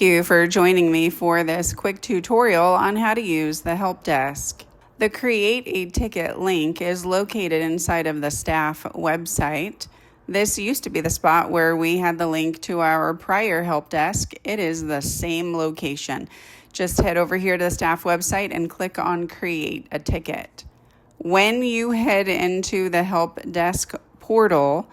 you for joining me for this quick tutorial on how to use the help desk. The Create a Ticket link is located inside of the staff website. This used to be the spot where we had the link to our prior help desk. It is the same location. Just head over here to the staff website and click on Create a Ticket. When you head into the help desk portal,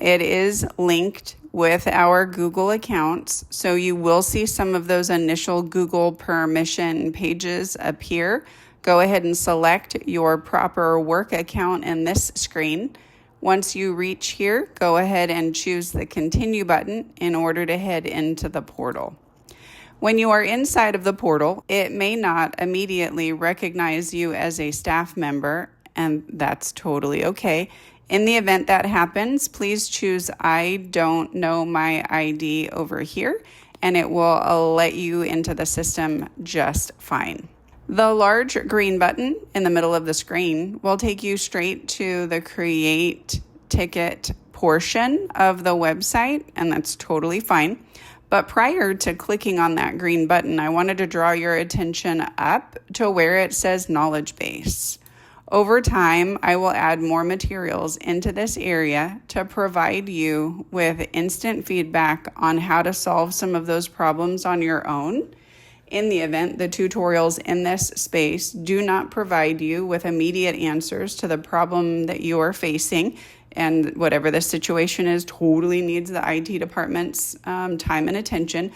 it is linked with our Google accounts, so you will see some of those initial Google permission pages appear. Go ahead and select your proper work account in this screen. Once you reach here, go ahead and choose the Continue button in order to head into the portal. When you are inside of the portal, it may not immediately recognize you as a staff member, and that's totally okay. In the event that happens, please choose I don't know my ID over here, and it will let you into the system just fine. The large green button in the middle of the screen will take you straight to the Create Ticket portion of the website, and that's totally fine. But prior to clicking on that green button, I wanted to draw your attention up to where it says Knowledge Base. Over time, I will add more materials into this area to provide you with instant feedback on how to solve some of those problems on your own. In the event the tutorials in this space do not provide you with immediate answers to the problem that you are facing, and whatever the situation is totally needs the IT department's time and attention,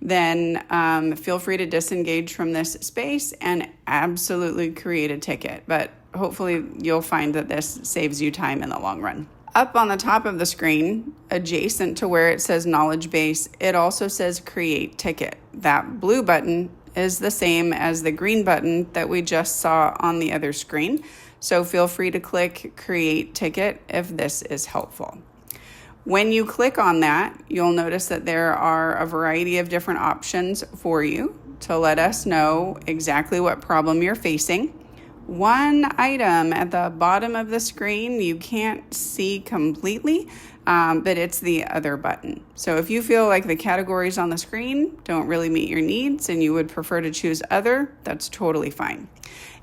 then feel free to disengage from this space and absolutely create a ticket. But hopefully you'll find that this saves you time in the long run. Up on the top of the screen, adjacent to where it says Knowledge Base, it also says Create Ticket. That blue button is the same as the green button that we just saw on the other screen. So feel free to click Create Ticket if this is helpful. When you click on that, you'll notice that there are a variety of different options for you to let us know exactly what problem you're facing. One item at the bottom of the screen you can't see completely, but it's the other button. So if you feel like the categories on the screen don't really meet your needs and you would prefer to choose other, that's totally fine.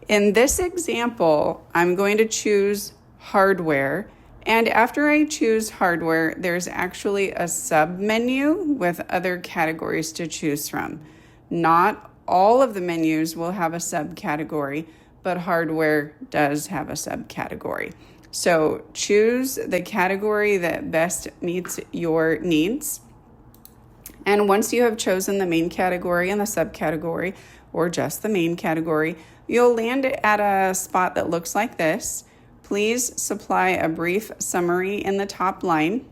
In this example, I'm going to choose hardware. And after I choose hardware, there's actually a sub-menu with other categories to choose from. Not all of the menus will have a subcategory, but hardware does have a subcategory. So choose the category that best meets your needs. And once you have chosen the main category and the subcategory, or just the main category, you'll land at a spot that looks like this. Please supply a brief summary in the top line.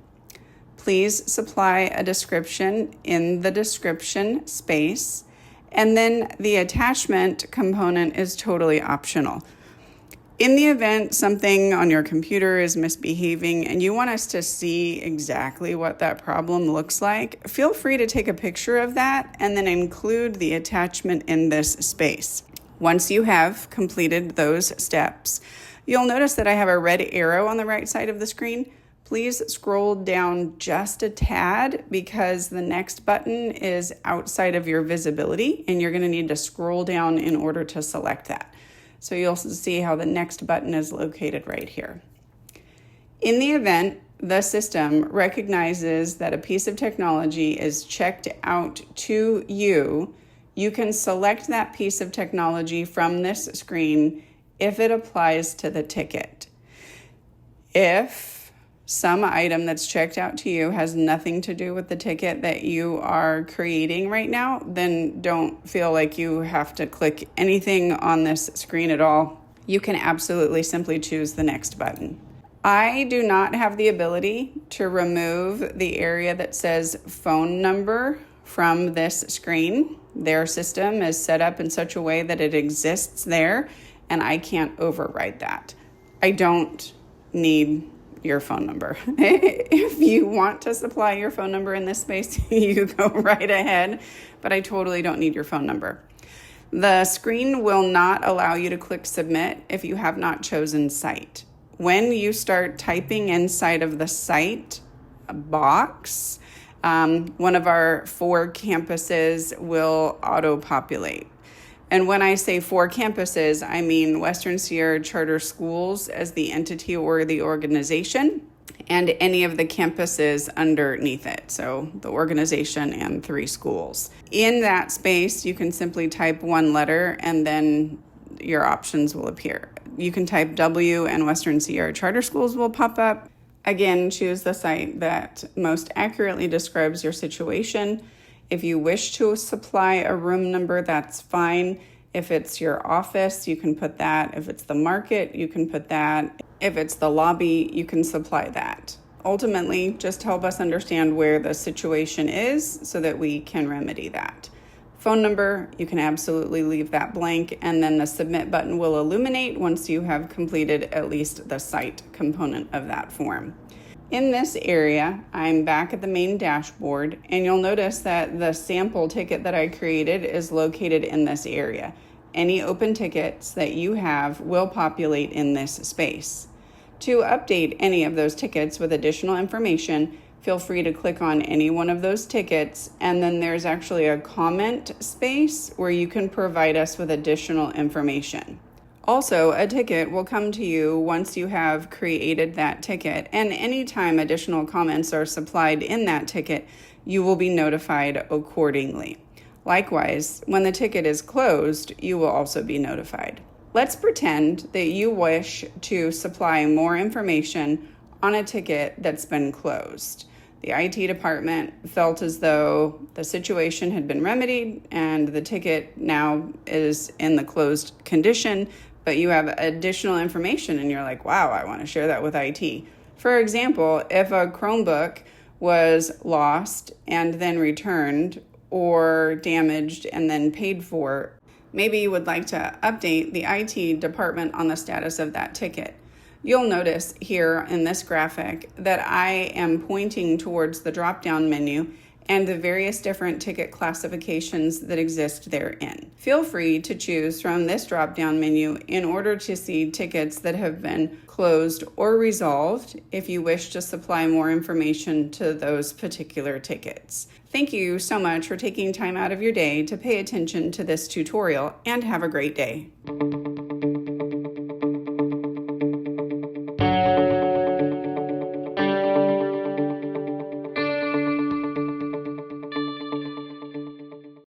Please supply a description in the description space. And then the attachment component is totally optional. In the event something on your computer is misbehaving and you want us to see exactly what that problem looks like, feel free to take a picture of that and then include the attachment in this space. Once you have completed those steps, you'll notice that I have a red arrow on the right side of the screen. Please scroll down just a tad because the next button is outside of your visibility and you're going to need to scroll down in order to select that. So you'll see how the next button is located right here. In the event the system recognizes that a piece of technology is checked out to you, you can select that piece of technology from this screen if it applies to the ticket. If some item that's checked out to you has nothing to do with the ticket that you are creating right now, then don't feel like you have to click anything on this screen at all. You can absolutely simply choose the next button. I do not have the ability to remove the area that says phone number from this screen. Their system is set up in such a way that it exists there, and I can't override that. I don't need your phone number. If you want to supply your phone number in this space, you go right ahead, but I totally don't need your phone number. The screen will not allow you to click submit if you have not chosen site. When you start typing inside of the site box, One of our 4 campuses will auto-populate. And when I say 4 campuses, I mean Western Sierra Charter Schools as the entity or the organization, and any of the campuses underneath it, so the organization and 3 schools. In that space, you can simply type 1 letter and then your options will appear. You can type W and Western Sierra Charter Schools will pop up. Again, choose the site that most accurately describes your situation. If you wish to supply a room number, that's fine. If it's your office, you can put that. If it's the market, you can put that. If it's the lobby, you can supply that. Ultimately, just help us understand where the situation is so that we can remedy that. Phone number, you can absolutely leave that blank, and then the submit button will illuminate once you have completed at least the site component of that form. In this area, I'm back at the main dashboard, and you'll notice that the sample ticket that I created is located in this area. Any open tickets that you have will populate in this space. To update any of those tickets with additional information, feel free to click on any one of those tickets, and then there's actually a comment space where you can provide us with additional information. Also, a ticket will come to you once you have created that ticket, and anytime additional comments are supplied in that ticket, you will be notified accordingly. Likewise, when the ticket is closed, you will also be notified. Let's pretend that you wish to supply more information on a ticket that's been closed. The IT department felt as though the situation had been remedied and the ticket now is in the closed condition, but you have additional information and you're like, wow, I want to share that with IT. For example, if a Chromebook was lost and then returned or damaged and then paid for, maybe you would like to update the IT department on the status of that ticket. You'll notice here in this graphic that I am pointing towards the drop-down menu and the various different ticket classifications that exist therein. Feel free to choose from this drop-down menu in order to see tickets that have been closed or resolved if you wish to supply more information to those particular tickets. Thank you so much for taking time out of your day to pay attention to this tutorial, and have a great day.